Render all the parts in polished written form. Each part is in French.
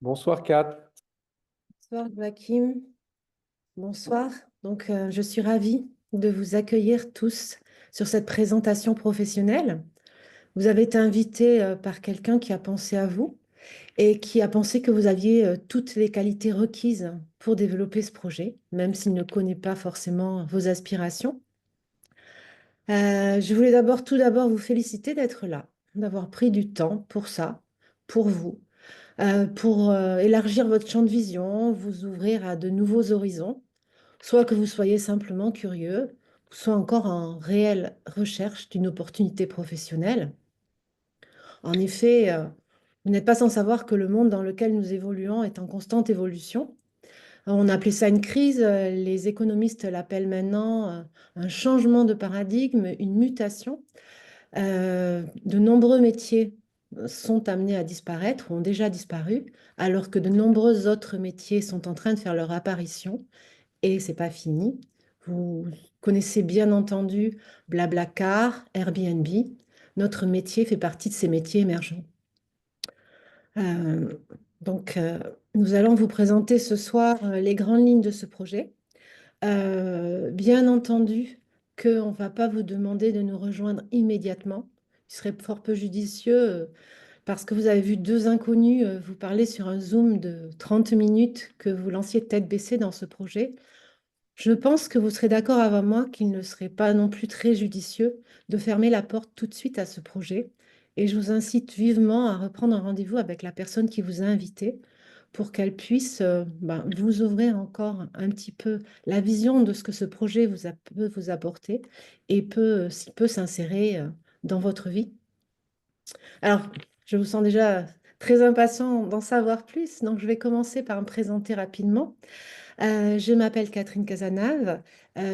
Bonsoir Kat. Bonsoir Joachim, bonsoir. Je suis ravie de vous accueillir tous sur cette présentation professionnelle. Vous avez été invité par quelqu'un qui a pensé à vous et qui a pensé que vous aviez toutes les qualités requises pour développer ce projet, même s'il ne connaît pas forcément vos aspirations. Je voulais tout d'abord vous féliciter d'être là, d'avoir pris du temps pour ça, pour vous, pour élargir votre champ de vision, vous ouvrir à de nouveaux horizons. Soit que vous soyez simplement curieux, soit encore en réelle recherche d'une opportunité professionnelle. En effet, vous n'êtes pas sans savoir que le monde dans lequel nous évoluons est en constante évolution. On appelait ça une crise, les économistes l'appellent maintenant un changement de paradigme, une mutation. De nombreux métiers sont amenés à disparaître, ont déjà disparu, alors que de nombreux autres métiers sont en train de faire leur apparition. Et c'est pas fini. Vous connaissez bien entendu Blablacar, Airbnb. Notre métier fait partie de ces métiers émergents. Euh, nous allons vous présenter ce soir les grandes lignes de ce projet. Bien entendu qu'on ne va pas vous demander de nous rejoindre immédiatement. Il serait fort peu judicieux parce que vous avez vu deux inconnus vous parler sur un Zoom de 30 minutes que vous lanciez tête baissée dans ce projet. Je pense que vous serez d'accord avec moi qu'il ne serait pas non plus très judicieux de fermer la porte tout de suite à ce projet. Et je vous incite vivement à reprendre un rendez-vous avec la personne qui vous a invité pour qu'elle puisse vous ouvrir encore un petit peu la vision de ce que ce projet peut vous apporter et s'il peut s'insérer dans votre vie. Alors, je vous sens déjà très impatient d'en savoir plus, donc je vais commencer par me présenter rapidement. Je m'appelle Catherine Casanave.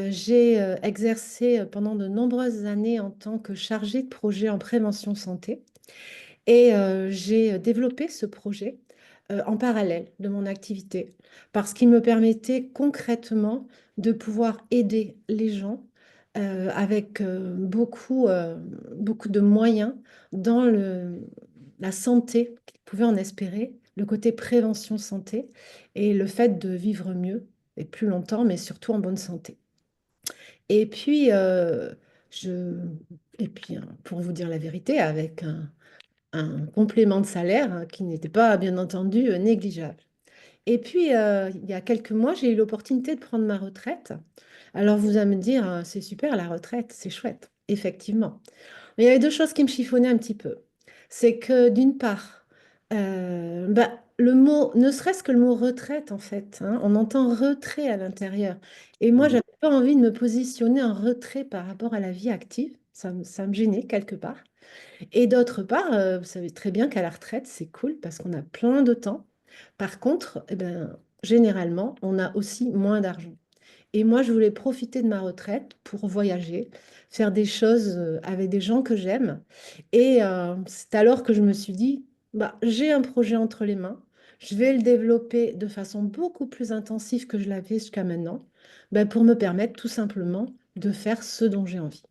J'ai exercé pendant de nombreuses années en tant que chargée de projet en prévention santé et j'ai développé ce projet en parallèle de mon activité parce qu'il me permettait concrètement de pouvoir aider les gens avec beaucoup de moyens dans la santé qu'ils pouvaient en espérer, le côté prévention santé et le fait de vivre mieux et plus longtemps, mais surtout en bonne santé. Et puis, je, pour vous dire la vérité, avec un complément de salaire qui n'était pas, bien entendu, négligeable. Et puis, il y a quelques mois, j'ai eu l'opportunité de prendre ma retraite. Alors, vous allez me dire, c'est super, la retraite, c'est chouette, effectivement. Mais il y avait deux choses qui me chiffonnaient un petit peu. C'est que d'une part, le mot, ne serait-ce que le mot retraite, en fait, hein, on entend retrait à l'intérieur. Et moi, Mhm. j'avais pas envie de me positionner en retrait par rapport à la vie active. Ça me gênait quelque part. Et d'autre part, vous savez très bien qu'à la retraite, c'est cool parce qu'on a plein de temps. Par contre, eh ben, généralement, on a aussi moins d'argent. Et moi, je voulais profiter de ma retraite pour voyager, faire des choses avec des gens que j'aime. Et c'est alors que je me suis dit, bah, j'ai un projet entre les mains, je vais le développer de façon beaucoup plus intensive que je l'avais jusqu'à maintenant, ben, pour me permettre tout simplement de faire ce dont j'ai envie.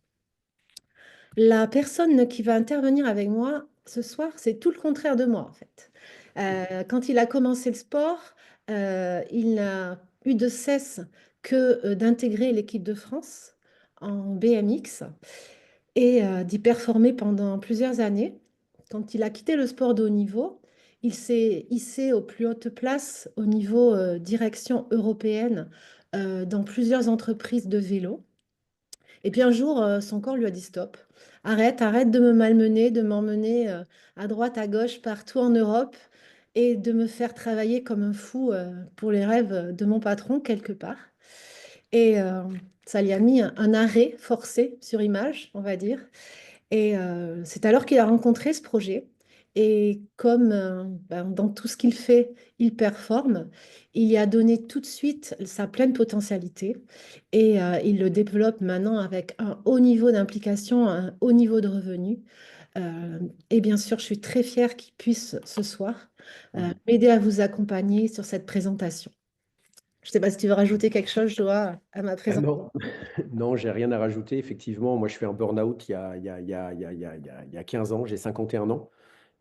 La personne qui va intervenir avec moi ce soir, c'est tout le contraire de moi, en fait. Quand il a commencé le sport, il n'a eu de cesse que d'intégrer l'équipe de France en BMX et d'y performer pendant plusieurs années. Quand il a quitté le sport de haut niveau, il s'est hissé aux plus hautes places au niveau direction européenne dans plusieurs entreprises de vélo. Et puis un jour, son corps lui a dit stop. Arrête, arrête de me malmener, de m'emmener à droite, à gauche, partout en Europe et de me faire travailler comme un fou pour les rêves de mon patron quelque part. Et ça lui a mis un arrêt forcé sur image, on va dire. Et c'est alors qu'il a rencontré ce projet. Et comme dans tout ce qu'il fait, il performe, il y a donné tout de suite sa pleine potentialité. Et il le développe maintenant avec un haut niveau d'implication, un haut niveau de revenus. Et bien sûr, je suis très fière qu'il puisse ce soir Mhm. m'aider à vous accompagner sur cette présentation. Je ne sais pas si tu veux rajouter quelque chose, Joa, à ma Ah présentation. non, non, j'ai rien à rajouter. Effectivement, moi, je fais un burn-out il y a 15 ans, j'ai 51 ans.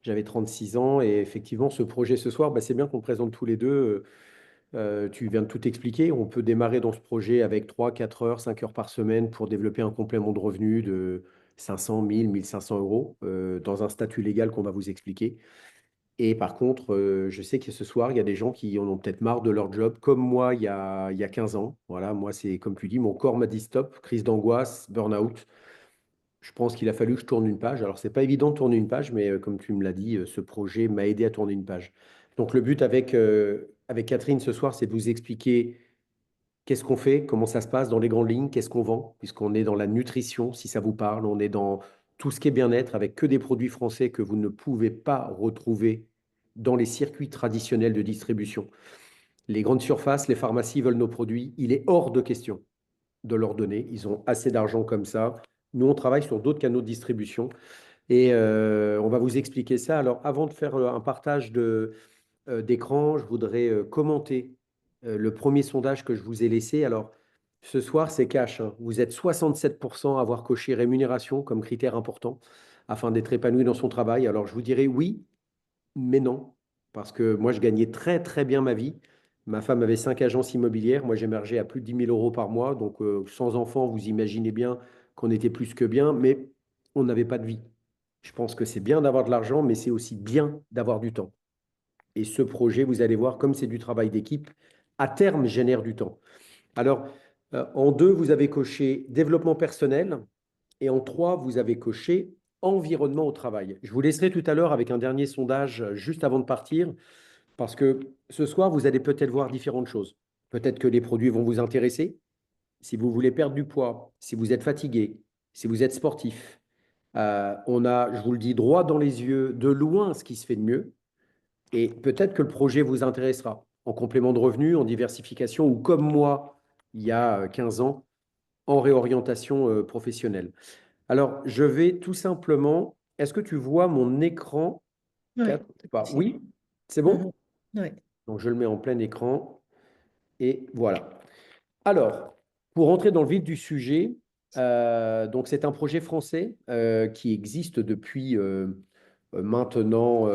J'avais 36 ans et effectivement, ce projet ce soir, bah, c'est bien qu'on le présente tous les deux. Tu viens de tout expliquer. On peut démarrer dans ce projet avec 3, 4 heures, 5 heures par semaine pour développer un complément de revenu de 500, 1000, 1500 euros dans un statut légal qu'on va vous expliquer. Et par contre, je sais que ce soir, il y a des gens qui en ont peut-être marre de leur job, comme moi il y a 15 ans. Voilà, moi, c'est comme tu dis, mon corps m'a dit stop, crise d'angoisse, burn-out. Je pense qu'il a fallu que je tourne une page. Alors, c'est pas évident de tourner une page, mais comme tu me l'as dit, ce projet m'a aidé à tourner une page. Donc, le but avec Catherine ce soir, c'est de vous expliquer qu'est-ce qu'on fait, comment ça se passe dans les grandes lignes, qu'est-ce qu'on vend, puisqu'on est dans la nutrition, si ça vous parle, on est dans tout ce qui est bien-être, avec que des produits français que vous ne pouvez pas retrouver dans les circuits traditionnels de distribution. Les grandes surfaces, les pharmacies veulent nos produits. Il est hors de question de leur donner. Ils ont assez d'argent comme ça. Nous, on travaille sur d'autres canaux de distribution et on va vous expliquer ça. Alors, avant de faire un partage d'écran, je voudrais commenter le premier sondage que je vous ai laissé. Alors, ce soir, c'est cash, hein. Vous êtes 67% à avoir coché rémunération comme critère important afin d'être épanoui dans son travail. Alors, je vous dirais oui, mais non, parce que moi, je gagnais très, très bien ma vie. Ma femme avait 5 agences immobilières. Moi, j'émergeais à plus de 10 000 euros par mois. Donc, sans enfant, vous imaginez bien qu'on était plus que bien, mais on n'avait pas de vie. Je pense que c'est bien d'avoir de l'argent, mais c'est aussi bien d'avoir du temps. Et ce projet, vous allez voir, comme c'est du travail d'équipe, à terme génère du temps. Alors, en 2, vous avez coché développement personnel et en 3, vous avez coché environnement au travail. Je vous laisserai tout à l'heure avec un dernier sondage juste avant de partir parce que ce soir, vous allez peut-être voir différentes choses. Peut-être que les produits vont vous intéresser. Si vous voulez perdre du poids, si vous êtes fatigué, si vous êtes sportif, on a, je vous le dis droit dans les yeux, de loin ce qui se fait de mieux. Et peut-être que le projet vous intéressera en complément de revenus, en diversification ou comme moi, il y a 15 ans, en réorientation professionnelle. Alors, je vais tout simplement. Est-ce que tu vois mon écran? Oui, 4 tout à pas. fait. Oui, c'est Mhm. bon? Ouais. Donc, je le mets en plein écran et voilà. Alors, pour entrer dans le vif du sujet, donc c'est un projet français qui existe depuis maintenant,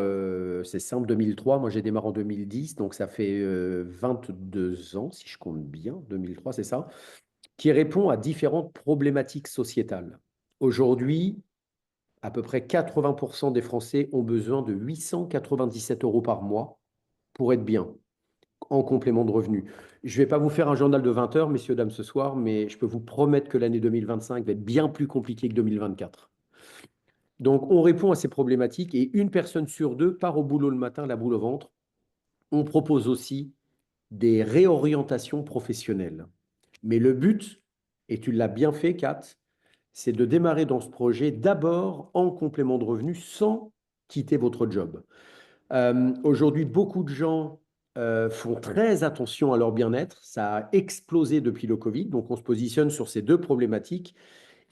c'est simple, 2003. Moi, j'ai démarré en 2010, donc ça fait 22 ans, si je compte bien, 2003, c'est ça, qui répond à différentes problématiques sociétales. Aujourd'hui, à peu près 80% des Français ont besoin de 897 euros par mois pour être bien en complément de revenus. Je ne vais pas vous faire un journal de 20 heures, messieurs, dames, ce soir, mais je peux vous promettre que l'année 2025 va être bien plus compliquée que 2024. Donc, on répond à ces problématiques et une personne sur deux part au boulot le matin, la boule au ventre. On propose aussi des réorientations professionnelles. Mais le but, et tu l'as bien fait, Kat, c'est de démarrer dans ce projet d'abord en complément de revenus sans quitter votre job. Aujourd'hui, beaucoup de gens font très attention à leur bien-être. Ça a explosé depuis le Covid, donc on se positionne sur ces deux problématiques.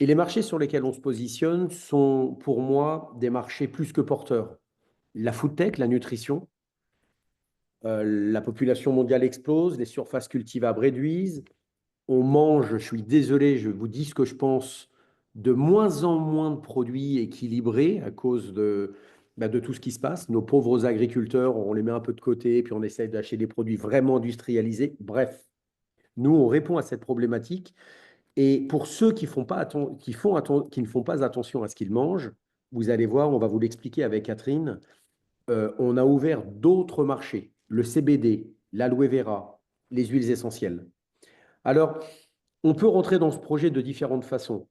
Et les marchés sur lesquels on se positionne sont, pour moi, des marchés plus que porteurs. La food tech, la nutrition, la population mondiale explose, les surfaces cultivables réduisent, on mange, je suis désolé, je vous dis ce que je pense, de moins en moins de produits équilibrés à cause de tout ce qui se passe. Nos pauvres agriculteurs, on les met un peu de côté, puis on essaye d'acheter des produits vraiment industrialisés. Bref, nous, on répond à cette problématique. Et pour ceux qui ne font pas attention à ce qu'ils mangent, vous allez voir, on va vous l'expliquer avec Catherine, on a ouvert d'autres marchés, le CBD, l'aloe vera, les huiles essentielles. Alors, on peut rentrer dans ce projet de différentes façons.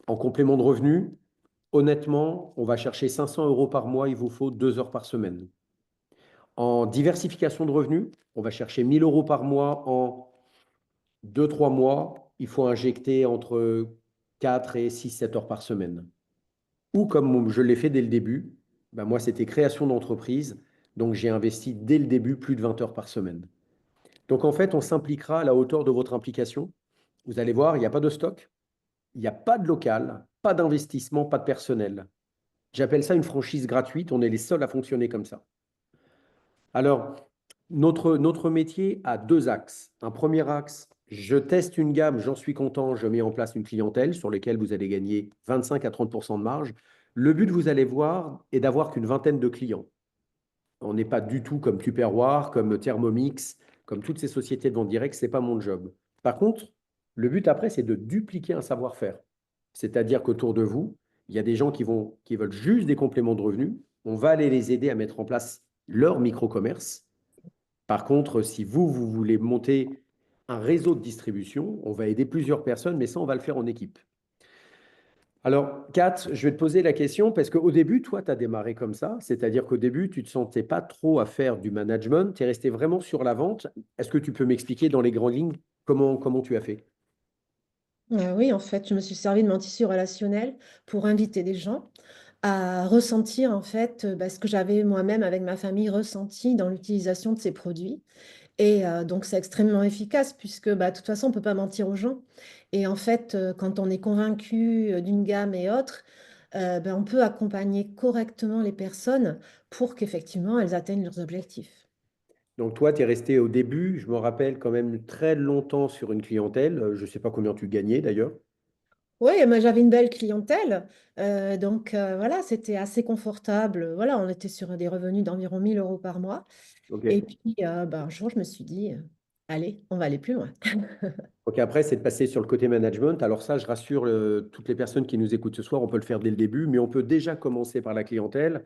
En complément de revenus, honnêtement, on va chercher 500 euros par mois, il vous faut 2 heures par semaine. En diversification de revenus, on va chercher 1000 euros par mois en 2, 3 mois. Il faut injecter entre 4 et 6, 7 heures par semaine. Ou comme je l'ai fait dès le début, ben moi, c'était création d'entreprise. Donc, j'ai investi dès le début plus de 20 heures par semaine. Donc, en fait, on s'impliquera à la hauteur de votre implication. Vous allez voir, il n'y a pas de stock. Il n'y a pas de local, pas d'investissement, pas de personnel. J'appelle ça une franchise gratuite. On est les seuls à fonctionner comme ça. Alors, notre métier a deux axes. Un premier axe, je teste une gamme, j'en suis content, je mets en place une clientèle sur laquelle vous allez gagner 25 à 30% de marge. Le but, vous allez voir, est d'avoir qu'une vingtaine de clients. On n'est pas du tout comme Tupperware, comme Thermomix, comme toutes ces sociétés de vente directe, ce n'est pas mon job. Par contre, le but après, c'est de dupliquer un savoir-faire. C'est-à-dire qu'autour de vous, il y a des gens qui veulent juste des compléments de revenus. On va aller les aider à mettre en place leur micro-commerce. Par contre, si vous voulez monter un réseau de distribution, on va aider plusieurs personnes, mais ça, on va le faire en équipe. Alors, Kat, je vais te poser la question parce qu'au début, toi, tu as démarré comme ça, c'est-à-dire qu'au début, tu ne te sentais pas trop à faire du management, tu es resté vraiment sur la vente. Est-ce que tu peux m'expliquer dans les grandes lignes comment tu as fait? Oui, en fait, je me suis servi de mon tissu relationnel pour inviter des gens à ressentir en fait ce que j'avais moi-même avec ma famille ressenti dans l'utilisation de ces produits. Et donc, c'est extrêmement efficace puisque de toute façon, on ne peut pas mentir aux gens. Et en fait, quand on est convaincu d'une gamme et autres, on peut accompagner correctement les personnes pour qu'effectivement, elles atteignent leurs objectifs. Donc, toi, tu es resté au début, je me rappelle quand même très longtemps sur une clientèle. Je ne sais pas combien tu gagnais d'ailleurs. Oui, moi j'avais une belle clientèle, donc voilà, c'était assez confortable. Voilà, on était sur des revenus d'environ 1 000 € par mois. Ok. Et puis un jour, je me suis dit, allez, on va aller plus loin. Donc après, c'est de passer sur le côté management. Alors ça, je rassure toutes les personnes qui nous écoutent ce soir, on peut le faire dès le début, mais on peut déjà commencer par la clientèle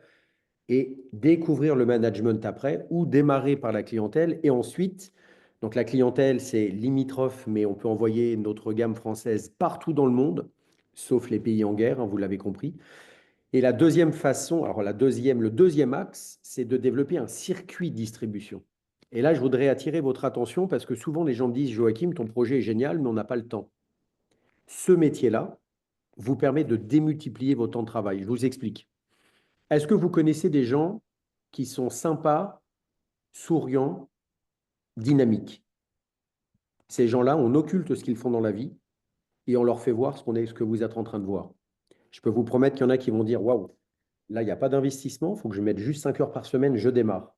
et découvrir le management après ou démarrer par la clientèle et ensuite, donc la clientèle, c'est limitrophe, mais on peut envoyer notre gamme française partout dans le monde, sauf les pays en guerre, hein, vous l'avez compris. Et la deuxième façon, alors le deuxième axe, c'est de développer un circuit de distribution. Et là, je voudrais attirer votre attention parce que souvent les gens me disent, Joachim, ton projet est génial, mais on n'a pas le temps. Ce métier-là vous permet de démultiplier vos temps de travail. Je vous explique. Est-ce que vous connaissez des gens qui sont sympas, souriants, dynamiques? Ces gens-là, on occulte ce qu'ils font dans la vie et on leur fait voir ce que vous êtes en train de voir. Je peux vous promettre qu'il y en a qui vont dire, waouh, là, il n'y a pas d'investissement, il faut que je mette juste 5 heures par semaine, je démarre.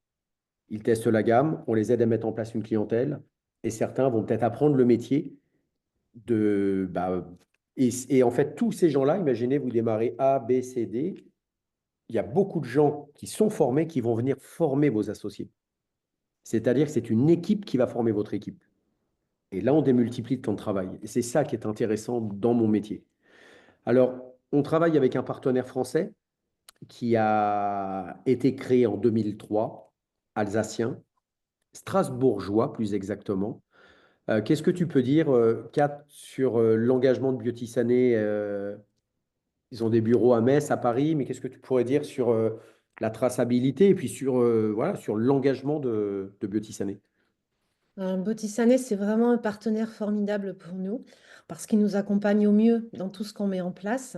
Ils testent la gamme, on les aide à mettre en place une clientèle et certains vont peut-être apprendre le métier de... et en fait, tous ces gens-là, imaginez, vous démarrez A, B, C, D, il y a beaucoup de gens qui sont formés qui vont venir former vos associés. C'est-à-dire que c'est une équipe qui va former votre équipe. Et là, on démultiplie le temps de travail. Et c'est ça qui est intéressant dans mon métier. Alors, on travaille avec un partenaire français qui a été créé en 2003, alsacien, strasbourgeois plus exactement. Qu'est-ce que tu peux dire, Kat, sur l'engagement de Biotissané? Ils ont des bureaux à Metz, à Paris, mais qu'est-ce que tu pourrais dire sur la traçabilité et puis sur, voilà, sur l'engagement de Biotissané? Botisané, c'est vraiment un partenaire formidable pour nous parce qu'il nous accompagne au mieux dans tout ce qu'on met en place.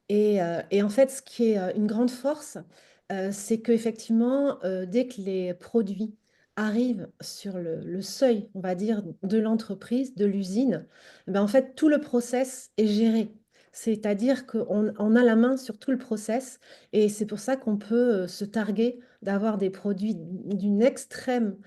Et en fait, ce qui est une grande force, c'est qu'effectivement, dès que les produits arrivent sur le seuil, on va dire, de l'entreprise, de l'usine, en fait, tout le process est géré. C'est-à-dire qu'on a la main sur tout le process et c'est pour ça qu'on peut se targuer d'avoir des produits d'une extrême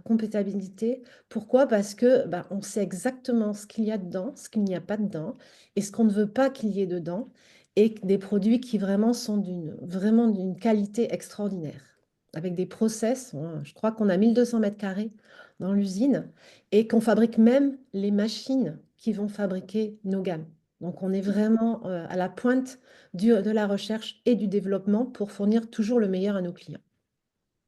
compétabilité. Pourquoi? Parce que on sait exactement ce qu'il y a dedans, ce qu'il n'y a pas dedans et ce qu'on ne veut pas qu'il y ait dedans et des produits qui vraiment sont vraiment d'une qualité extraordinaire, avec des process. Je crois qu'on a 1200 mètres carrés dans l'usine et qu'on fabrique même les machines qui vont fabriquer nos gammes. Donc on est vraiment à la pointe de la recherche et du développement pour fournir toujours le meilleur à nos clients.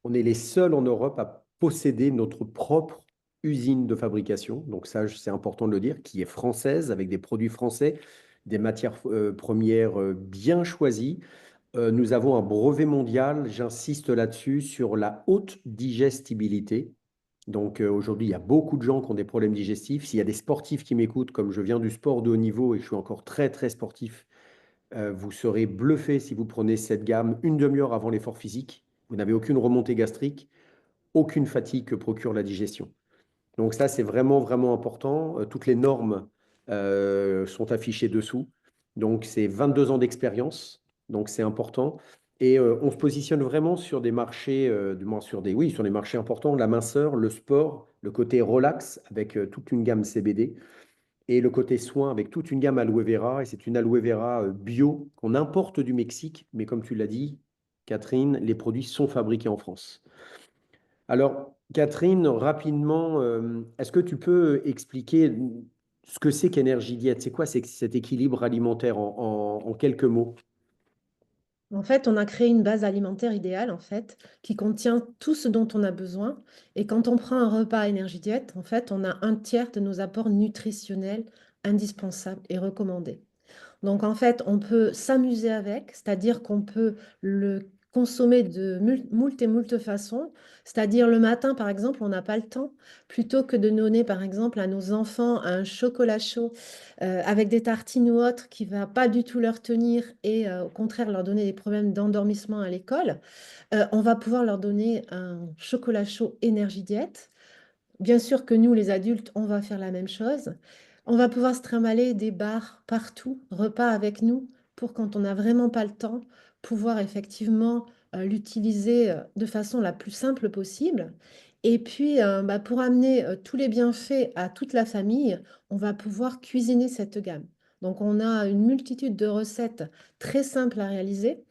On est les seuls en Europe à posséder notre propre usine de fabrication. Donc ça, c'est important de le dire, qui est française, avec des produits français, des matières premières bien choisies. Nous avons un brevet mondial, j'insiste là-dessus, sur la haute digestibilité. Donc aujourd'hui, il y a beaucoup de gens qui ont des problèmes digestifs. S'il y a des sportifs qui m'écoutent, comme je viens du sport de haut niveau et je suis encore très, très sportif, vous serez bluffé si vous prenez cette gamme une demi-heure avant l'effort physique. Vous n'avez aucune remontée gastrique, aucune fatigue que procure la digestion. Donc ça, c'est vraiment, vraiment important. Toutes les normes sont affichées dessous. Donc c'est 22 ans d'expérience, donc c'est important. Et on se positionne vraiment sur des marchés, du moins sur des, oui, sur des marchés importants, la minceur, le sport, le côté relax avec toute une gamme CBD. et le côté soin avec toute une gamme aloe vera. Et c'est une aloe vera bio qu'on importe du Mexique. Mais comme tu l'as dit, Catherine, les produits sont fabriqués en France. Alors, Catherine, rapidement, est-ce que tu peux expliquer ce que c'est qu'Énergie Diète? C'est quoi cet équilibre alimentaire en quelques mots? En fait, on a créé une base alimentaire idéale, en fait, qui contient tout ce dont on a besoin. Et quand on prend un repas Énergie Diète, en fait, on a un tiers de nos apports nutritionnels indispensables et recommandés. Donc en fait, on peut s'amuser avec, c'est-à-dire qu'on peut le consommer de moult et moult façons. C'est-à-dire le matin, par exemple, on n'a pas le temps, plutôt que de donner, par exemple, à nos enfants un chocolat chaud avec des tartines ou autre qui va pas du tout leur tenir et au contraire leur donner des problèmes d'endormissement à l'école, on va pouvoir leur donner un chocolat chaud énergie diète. Bien sûr que nous, les adultes, on va faire la même chose. On va pouvoir se trimballer des bars partout, repas avec nous, pour quand on n'a vraiment pas le temps, pouvoir effectivement l'utiliser de façon la plus simple possible. Et puis, bah, pour amener tous les bienfaits à toute la famille, on va pouvoir cuisiner cette gamme. Donc, on a une multitude de recettes très simples à réaliser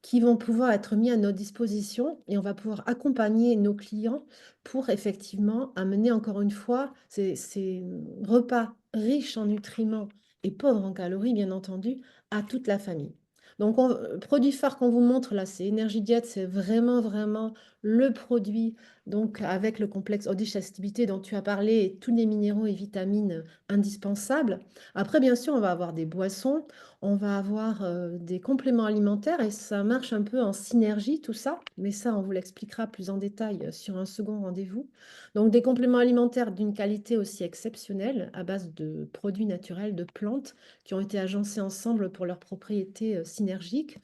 qui vont pouvoir être mis à notre disposition et on va pouvoir accompagner nos clients pour effectivement amener encore une fois ces repas riches en nutriments et pauvres en calories, bien entendu, à toute la famille. Donc, produit phare qu'on vous montre là, c'est Énergie Diète, c'est vraiment, vraiment le produit, donc avec le complexe haute digestibilité dont tu as parlé et tous les minéraux et vitamines indispensables. Après, bien sûr, on va avoir des boissons, on va avoir des compléments alimentaires et ça marche un peu en synergie, tout ça. Mais ça, on vous l'expliquera plus en détail sur un second rendez-vous. Donc, des compléments alimentaires d'une qualité aussi exceptionnelle à base de produits naturels, de plantes qui ont été agencés ensemble pour leurs propriétés synergiques.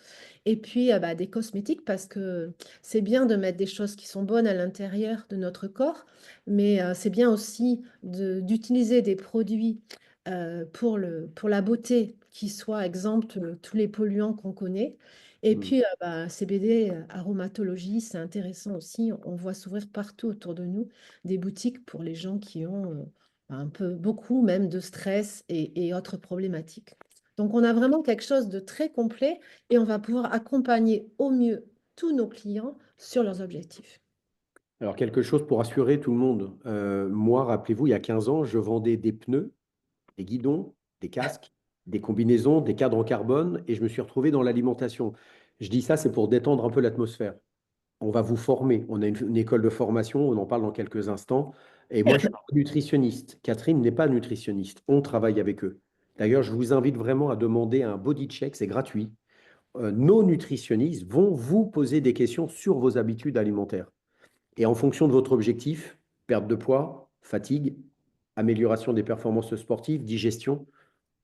Et puis, bah, des cosmétiques parce que c'est bien de mettre des choses qui sont bonnes à l'intérieur de notre corps, mais c'est bien aussi d'utiliser des produits pour la beauté, qui soit exempte de tous les polluants qu'on connaît. Et Hmm. puis, bah, CBD, aromatologie, c'est intéressant aussi. On voit s'ouvrir partout autour de nous des boutiques pour les gens qui ont un peu, beaucoup même de stress et autres problématiques. Donc, on a vraiment quelque chose de très complet et on va pouvoir accompagner au mieux tous nos clients sur leurs objectifs. Alors, quelque chose pour assurer tout le monde. Moi, rappelez-vous, il y a 15 ans, je vendais des pneus, des guidons, des casques, des combinaisons, des cadres en carbone, et je me suis retrouvé dans l'alimentation. Je dis ça, c'est pour détendre un peu l'atmosphère. On va vous former. On a une école de formation, on en parle dans quelques instants. Et moi, je suis nutritionniste. Catherine n'est pas nutritionniste. On travaille avec eux. D'ailleurs, je vous invite vraiment à demander un body check, c'est gratuit. Nos nutritionnistes vont vous poser des questions sur vos habitudes alimentaires. Et en fonction de votre objectif, perte de poids, fatigue, amélioration des performances sportives, digestion,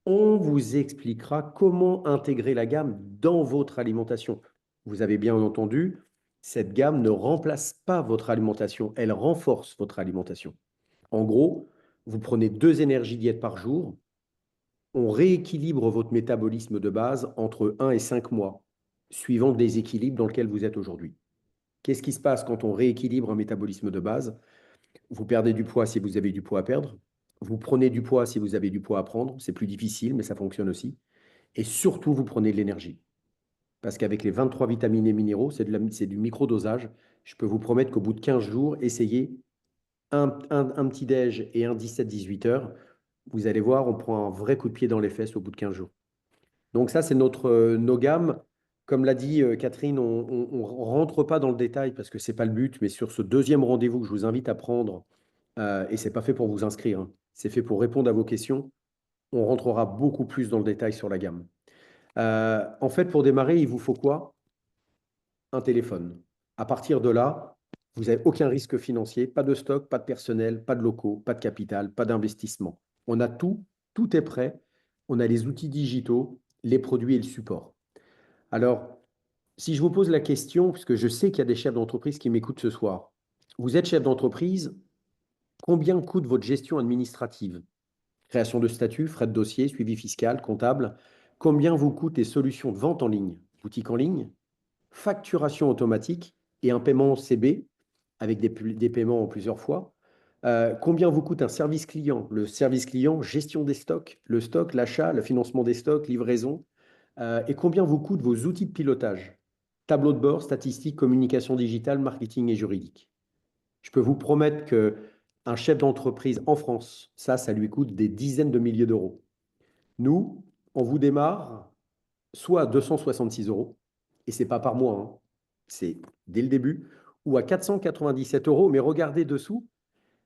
on vous expliquera comment intégrer la gamme dans votre alimentation. Vous avez bien entendu, cette gamme ne remplace pas votre alimentation, elle renforce votre alimentation. En gros, vous prenez 2 énergies diètes par jour, on rééquilibre votre métabolisme de base entre 1 et 5 mois, suivant le déséquilibre dans lequel vous êtes aujourd'hui. Qu'est-ce qui se passe quand on rééquilibre un métabolisme de base? Vous perdez du poids si vous avez du poids à perdre. Vous prenez du poids si vous avez du poids à prendre. C'est plus difficile, mais ça fonctionne aussi. Et surtout, vous prenez de l'énergie. Parce qu'avec les 23 vitamines et minéraux, c'est du microdosage. Je peux vous promettre qu'au bout de 15 jours, essayez un petit déj et un 17-18 heures. Vous allez voir, on prend un vrai coup de pied dans les fesses au bout de 15 jours. Donc ça, c'est nos gammes. Comme l'a dit Catherine, on ne rentre pas dans le détail parce que ce n'est pas le but, mais sur ce deuxième rendez-vous que je vous invite à prendre, et ce n'est pas fait pour vous inscrire, hein, c'est fait pour répondre à vos questions, on rentrera beaucoup plus dans le détail sur la gamme. En fait, pour démarrer, il vous faut quoi? Un téléphone. À partir de là, vous n'avez aucun risque financier, pas de stock, pas de personnel, pas de locaux, pas de capital, pas d'investissement. On a tout, tout est prêt. On a les outils digitaux, les produits et le support. Alors, si je vous pose la question, puisque je sais qu'il y a des chefs d'entreprise qui m'écoutent ce soir, vous êtes chef d'entreprise, combien coûte votre gestion administrative? Création de statut, frais de dossier, suivi fiscal, comptable. Combien vous coûtent les solutions de vente en ligne? Boutique en ligne, facturation automatique et un paiement CB avec des paiements en plusieurs fois. Combien vous coûte un service client? Le service client, gestion des stocks, le stock, l'achat, le financement des stocks, livraison. Et combien vous coûtent vos outils de pilotage? Tableau de bord, statistiques, communication digitale, marketing et juridique. Je peux vous promettre que un chef d'entreprise en France, ça lui coûte des dizaines de milliers d'euros. Nous, on vous démarre soit à 266 euros, et c'est pas par mois, hein, c'est dès le début, ou à 497 euros. Mais regardez dessous,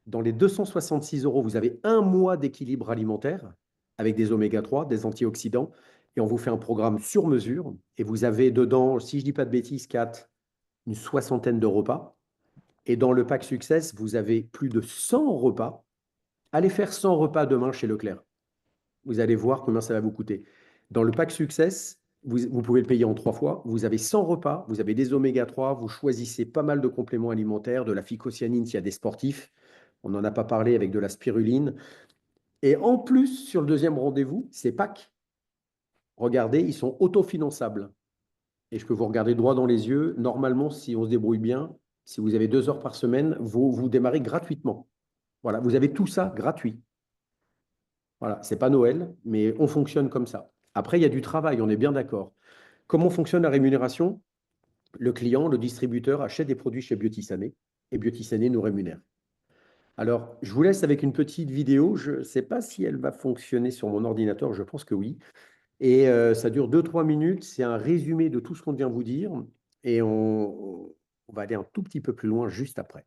dans les 266 euros, vous avez un mois d'équilibre alimentaire avec des oméga 3, des antioxydants, et on vous fait un programme sur mesure. Et vous avez dedans, si je ne dis pas de bêtises, 4, une soixantaine de repas. Et dans le pack Success, vous avez plus de 100 repas. Allez faire 100 repas demain chez Leclerc. Vous allez voir combien ça va vous coûter. Dans le pack Success, vous pouvez le payer en 3 fois. Vous avez 100 repas, vous avez des oméga 3, vous choisissez pas mal de compléments alimentaires, de la phycocyanine s'il y a des sportifs. On n'en a pas parlé avec de la spiruline. Et en plus, sur le deuxième rendez-vous, ces packs, regardez, ils sont autofinançables. Et je peux vous regarder droit dans les yeux. Normalement, si on se débrouille bien, si vous avez 2 heures par semaine, vous démarrez gratuitement. Voilà, vous avez tout ça gratuit. Voilà, c'est pas Noël, mais on fonctionne comme ça. Après, il y a du travail, on est bien d'accord. Comment fonctionne la rémunération? Le client, le distributeur achète des produits chez Biotissané et Biotissané nous rémunère. Alors, je vous laisse avec une petite vidéo. Je ne sais pas si elle va fonctionner sur mon ordinateur, je pense que oui. Et ça dure 2-3 minutes. C'est un résumé de tout ce qu'on vient de vous dire. Et on va aller un tout petit peu plus loin juste après.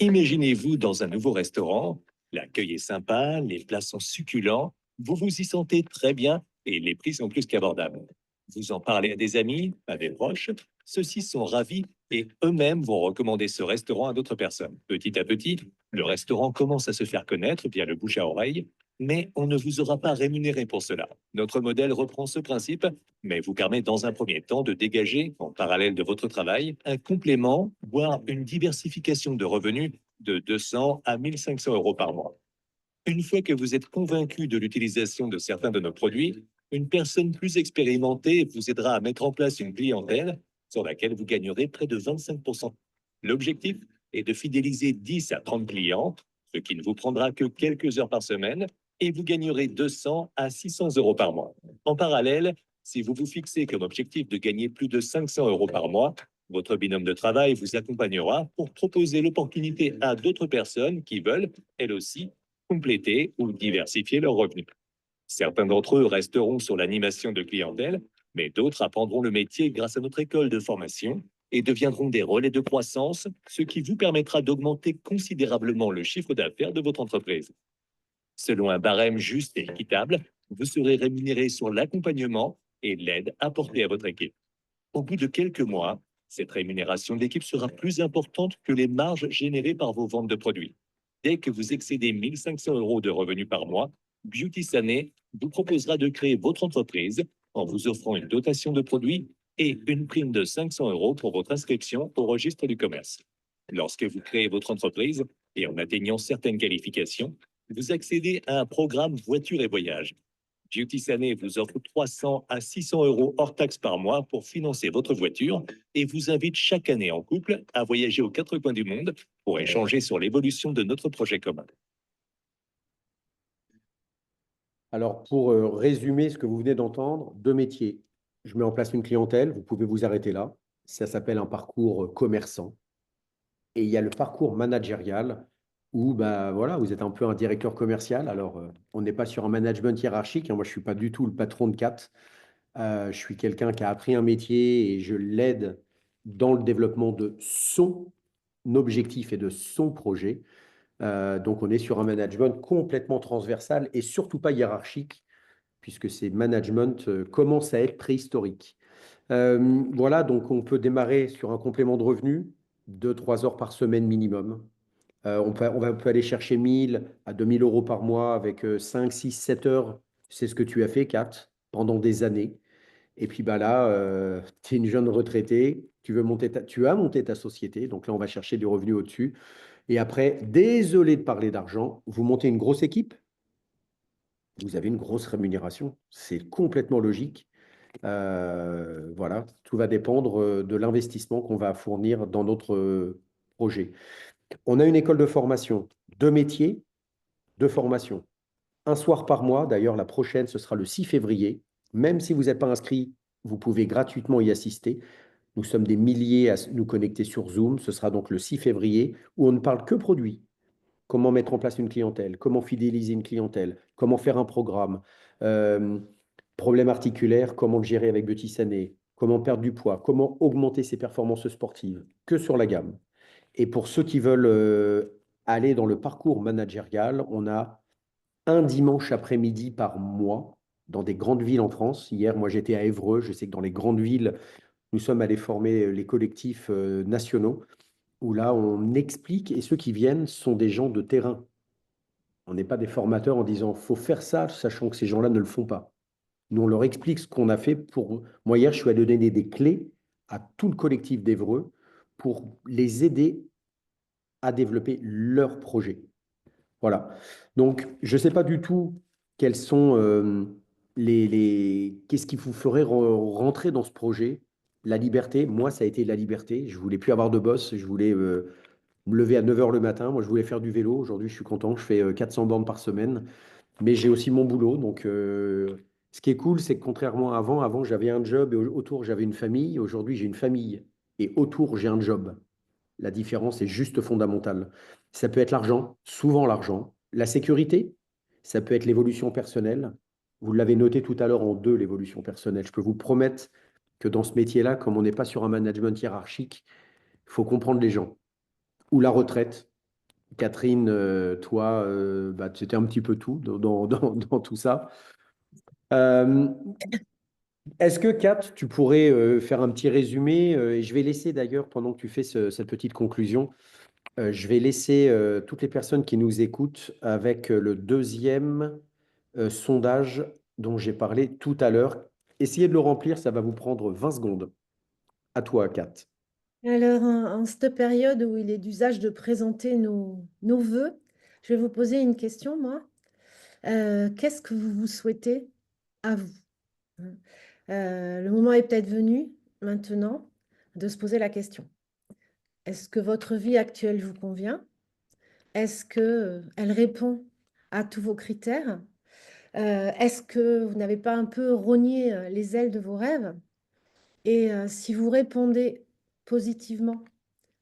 Imaginez-vous dans un nouveau restaurant, l'accueil est sympa, les plats sont succulents, vous vous y sentez très bien et les prix sont plus qu'abordables. Vous en parlez à des amis, à des proches, ceux-ci sont ravis et eux-mêmes vont recommander ce restaurant à d'autres personnes. Petit à petit, le restaurant commence à se faire connaître via le bouche à oreille, mais on ne vous aura pas rémunéré pour cela. Notre modèle reprend ce principe, mais vous permet dans un premier temps de dégager, en parallèle de votre travail, un complément, voire une diversification de revenus de 200 à 1500 euros par mois. Une fois que vous êtes convaincu de l'utilisation de certains de nos produits, une personne plus expérimentée vous aidera à mettre en place une clientèle sur laquelle vous gagnerez près de 25%. L'objectif est de fidéliser 10 à 30 clients, ce qui ne vous prendra que quelques heures par semaine, et vous gagnerez 200 à 600 euros par mois. En parallèle, si vous vous fixez comme objectif de gagner plus de 500 euros par mois, votre binôme de travail vous accompagnera pour proposer l'opportunité à d'autres personnes qui veulent, elles aussi, compléter ou diversifier leurs revenus. Certains d'entre eux resteront sur l'animation de clientèle, mais d'autres apprendront le métier grâce à notre école de formation et deviendront des relais de croissance, ce qui vous permettra d'augmenter considérablement le chiffre d'affaires de votre entreprise. Selon un barème juste et équitable, vous serez rémunéré sur l'accompagnement et l'aide apportée à votre équipe. Au bout de quelques mois, cette rémunération d'équipe sera plus importante que les marges générées par vos ventes de produits. Dès que vous excédez 1500 euros de revenus par mois, Beauty Sané vous proposera de créer votre entreprise en vous offrant une dotation de produits et une prime de 500 euros pour votre inscription au registre du commerce. Lorsque vous créez votre entreprise et en atteignant certaines qualifications, vous accédez à un programme voiture et voyage. Beauty Sané vous offre 300 à 600 euros hors taxes par mois pour financer votre voiture et vous invite chaque année en couple à voyager aux 4 coins du monde pour échanger sur l'évolution de notre projet commun. Alors, pour résumer ce que vous venez d'entendre, 2 métiers. Je mets en place une clientèle, vous pouvez vous arrêter là. Ça s'appelle un parcours commerçant. Et il y a le parcours managérial où bah, voilà, vous êtes un peu un directeur commercial. Alors, on n'est pas sur un management hiérarchique, hein. Moi, je ne suis pas du tout le patron de CAT. Je suis quelqu'un qui a appris un métier et je l'aide dans le développement de son objectif et de son projet. Donc, on est sur un management complètement transversal et surtout pas hiérarchique, puisque ces management commencent à être préhistoriques. Voilà, donc on peut démarrer sur un complément de revenu, 2-3 heures par semaine minimum. On peut aller chercher 1000 à 2000 euros par mois avec 5, 6, 7 heures. C'est ce que tu as fait, Kat, pendant des années. Et puis bah là, tu es une jeune retraitée, tu as monté ta société, donc là, on va chercher du revenu au-dessus. Et après, désolé de parler d'argent, vous montez une grosse équipe, vous avez une grosse rémunération. C'est complètement logique. Voilà, tout va dépendre de l'investissement qu'on va fournir dans notre projet. On a une école de formation, 2 métiers, 2 formations. Un soir par mois, d'ailleurs, la prochaine, ce sera le 6 février. Même si vous n'êtes pas inscrit, vous pouvez gratuitement y assister. Nous sommes des milliers à nous connecter sur Zoom. Ce sera donc le 6 février où on ne parle que produits. Comment mettre en place une clientèle, comment fidéliser une clientèle, comment faire un programme, euh, problème articulaire, comment le gérer avec Betty Sané, comment perdre du poids, comment augmenter ses performances sportives, que sur la gamme. Et pour ceux qui veulent aller dans le parcours managérial, on a un dimanche après-midi par mois dans des grandes villes en France. Hier, moi, j'étais à Évreux. Je sais que dans les grandes villes, nous sommes allés former les collectifs nationaux où là, on explique et ceux qui viennent sont des gens de terrain. On n'est pas des formateurs en disant faut faire ça, sachant que ces gens-là ne le font pas. Nous, on leur explique ce qu'on a fait pour. Moi, hier, je suis allé donner des clés à tout le collectif d'Évreux pour les aider à développer leur projet. Voilà. Donc, je ne sais pas du tout quels sont qu'est-ce qui vous ferait rentrer dans ce projet. La liberté, moi, ça a été la liberté. Je voulais plus avoir de boss. Je voulais me lever à 9 heures le matin. Moi, je voulais faire du vélo. Aujourd'hui, je suis content. Je fais 400 bornes par semaine. Mais j'ai aussi mon boulot. Donc, ce qui est cool, c'est que contrairement à avant, j'avais un job et autour, j'avais une famille. Aujourd'hui, j'ai une famille et autour, j'ai un job. La différence est juste fondamentale. Ça peut être l'argent, souvent l'argent. La sécurité, ça peut être l'évolution personnelle. Vous l'avez noté tout à l'heure en deux, l'évolution personnelle. Je peux vous promettre que dans ce métier-là, comme on n'est pas sur un management hiérarchique, il faut comprendre les gens. Ou la retraite. Catherine, toi, bah, c'était un petit peu tout dans tout ça. Euh, Est-ce que, Kat, tu pourrais faire un petit résumé et je vais laisser d'ailleurs, pendant que tu fais cette petite conclusion, je vais laisser toutes les personnes qui nous écoutent avec le deuxième sondage dont j'ai parlé tout à l'heure. Essayez de le remplir, ça va vous prendre 20 secondes. À toi, Kat. Alors, en cette période où il est d'usage de présenter nos vœux, je vais vous poser une question, moi. Qu'est-ce que vous vous souhaitez à vous? Hein. Le moment est peut-être venu maintenant de se poser la question. Est-ce que votre vie actuelle vous convient? Est-ce que elle répond à tous vos critères? Est-ce que vous n'avez pas un peu rogné les ailes de vos rêves? Et si vous répondez positivement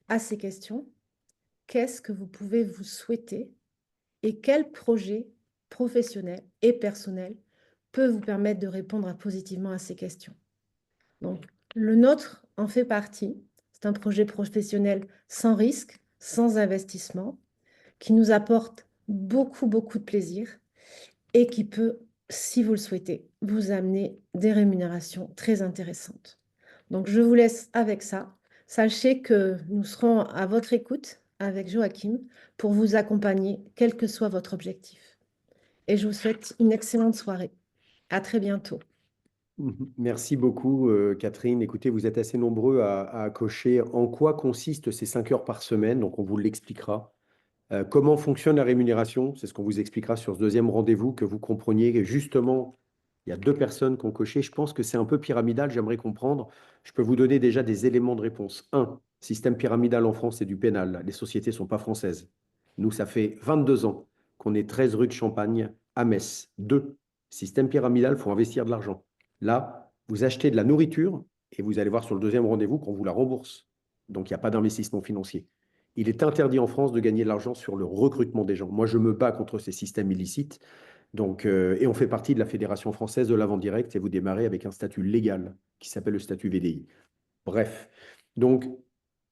à ces questions, qu'est-ce que vous pouvez vous souhaiter et quel projet professionnel et personnel peut vous permettre de répondre positivement à ces questions? Donc, le nôtre en fait partie. C'est un projet professionnel sans risque, sans investissement, qui nous apporte beaucoup, beaucoup de plaisir et qui peut, si vous le souhaitez, vous amener des rémunérations très intéressantes. Donc, je vous laisse avec ça. Sachez que nous serons à votre écoute avec Joachim pour vous accompagner, quel que soit votre objectif. Et je vous souhaite une excellente soirée. À très bientôt. Merci beaucoup, Catherine. Écoutez, vous êtes assez nombreux à cocher en quoi consistent ces 5 heures par semaine, donc on vous l'expliquera. Comment fonctionne la rémunération? C'est ce qu'on vous expliquera sur ce deuxième rendez-vous, que vous compreniez que justement, il y a 2 personnes qui ont coché. Je pense que c'est un peu pyramidal, j'aimerais comprendre. Je peux vous donner déjà des éléments de réponse. Un, système pyramidal en France, c'est du pénal. Les sociétés ne sont pas françaises. Nous, ça fait 22 ans qu'on est 13 rue de Champagne à Metz. 2, système pyramidal, il faut investir de l'argent. Là, vous achetez de la nourriture et vous allez voir sur le deuxième rendez-vous qu'on vous la rembourse. Donc, il n'y a pas d'investissement financier. Il est interdit en France de gagner de l'argent sur le recrutement des gens. Moi, je me bats contre ces systèmes illicites. Donc, et on fait partie de la Fédération française de la vente directe et vous démarrez avec un statut légal qui s'appelle le statut VDI. Bref, donc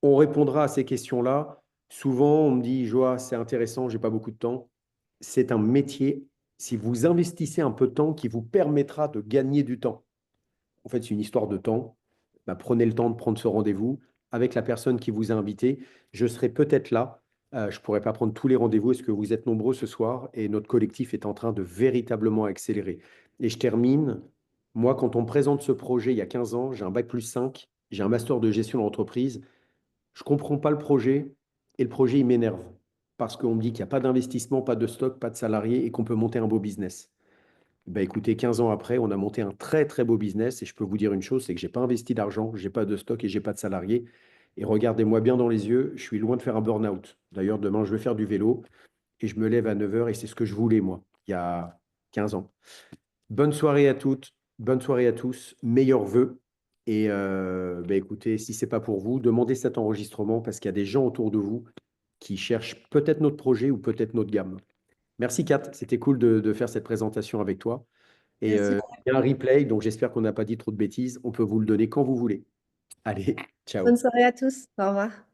on répondra à ces questions-là. Souvent, on me dit, Joa, c'est intéressant, j'ai pas beaucoup de temps. C'est un métier, si vous investissez un peu de temps, qui vous permettra de gagner du temps. En fait, c'est une histoire de temps. Bah, prenez le temps de prendre ce rendez-vous avec la personne qui vous a invité. Je serai peut-être là. Je ne pourrai pas prendre tous les rendez-vous. Est-ce que vous êtes nombreux ce soir? Et notre collectif est en train de véritablement accélérer. Et je termine. Moi, quand on me présente ce projet il y a 15 ans, j'ai un bac+5, j'ai un master de gestion d'entreprise. Je ne comprends pas le projet et le projet, il m'énerve. Parce qu'on me dit qu'il n'y a pas d'investissement, pas de stock, pas de salariés et qu'on peut monter un beau business. Bah, écoutez, 15 ans après, on a monté un très très beau business et je peux vous dire une chose, c'est que je n'ai pas investi d'argent, je n'ai pas de stock et je n'ai pas de salariés. Et regardez-moi bien dans les yeux, je suis loin de faire un burn-out. D'ailleurs, demain, je vais faire du vélo et je me lève à 9 heures et c'est ce que je voulais, moi, il y a 15 ans. Bonne soirée à toutes, bonne soirée à tous, meilleurs vœux. Et écoutez, si ce n'est pas pour vous, demandez cet enregistrement parce qu'il y a des gens autour de vous qui cherchent peut-être notre projet ou peut-être notre gamme. Merci Kat, c'était cool de faire cette présentation avec toi. Et Merci. il y a un replay, donc j'espère qu'on n'a pas dit trop de bêtises. On peut vous le donner quand vous voulez. Allez, ciao. Bonne soirée à tous. Au revoir.